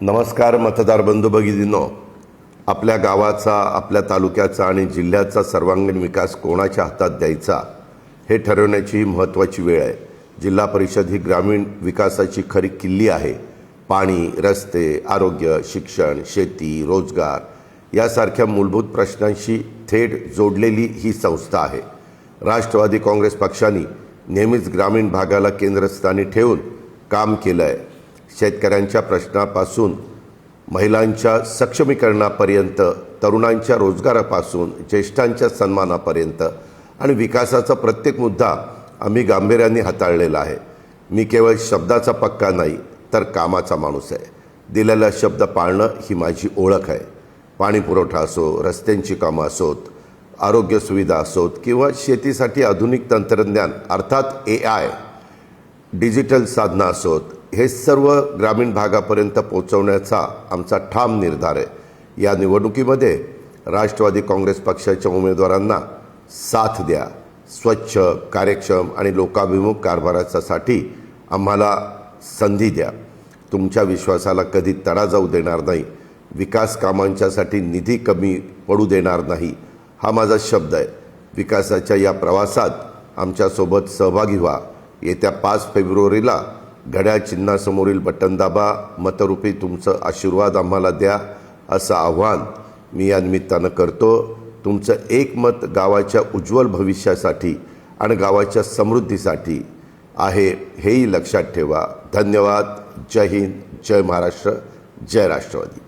नमस्कार मतदार बंधू भगिनींनो, आपल्या गावाचा, आपल्या तालुक्याचा आणि जिल्ह्याचा सर्वांगीण विकास कोणाच्या हातात द्यायचा हे ठरवण्याची महत्त्वाची वेळ आहे। जिल्हा परिषद ही ग्रामीण विकासाची खरी किल्ली आहे। पाणी, रस्ते, आरोग्य, शिक्षण, शेती, रोजगार यासारख्या मूलभूत प्रश्नांशी थेट जोडलेली ही संस्था आहे। राष्ट्रवादी काँग्रेस पक्षाने नेहमीच ग्रामीण भागाला केंद्रस्थानी ठेवून काम केलं आहे। शेतकऱ्यांच्या प्रश्नापासून महिलांच्या सक्षमीकरणापर्यंत, तरुणांच्या रोजगारापासून ज्येष्ठांच्या सन्मानापर्यंत आणि विकासाचा प्रत्येक मुद्दा आम्ही गांभीर्याने हाताळलेला आहे। मी केवळ शब्दाचा पक्का नाही तर कामाचा माणूस आहे। दिलेला शब्द पाळणं ही माझी ओळख आहे। पाणी पुरवठा असो, रस्त्यांची कामं असोत, आरोग्य सुविधा असोत किंवा शेतीसाठी आधुनिक तंत्रज्ञान अर्थात AI, डिजिटल साधनं असोत, हे सर्व ग्रामीण भागापर्यंत पोहोचवण्याचा आमचा ठाम निर्धार आहे। या निवडणुकीमध्ये राष्ट्रवादी काँग्रेस पक्षाच्या उमेदवारांना साथ द्या। स्वच्छ, कार्यक्षम आणि लोकाभिमुख कारभारासाठी आम्हाला संधी द्या। तुमच्या विश्वासाला कधी तडा जाऊ देणार नाही। विकास कामांच्यासाठी निधी कमी पडू देणार नाही, हा माझा शब्द आहे। विकासाच्या या प्रवासात आमच्यासोबत सहभागी व्हा। येत्या 5 फेब्रुवारीला घड्याळ चिन्हासमोरील बटन दाबा, मतरूपी तुमचं आशीर्वाद आम्हाला द्या, असं आव्हान मी या निमित्तानं करतो। तुमचं एक मत गावाच्या उज्ज्वल भविष्यासाठी आणि गावाच्या समृद्धीसाठी आहे, हेही लक्षात ठेवा। धन्यवाद। जय हिंद, जय महाराष्ट्र, जय राष्ट्रवादी।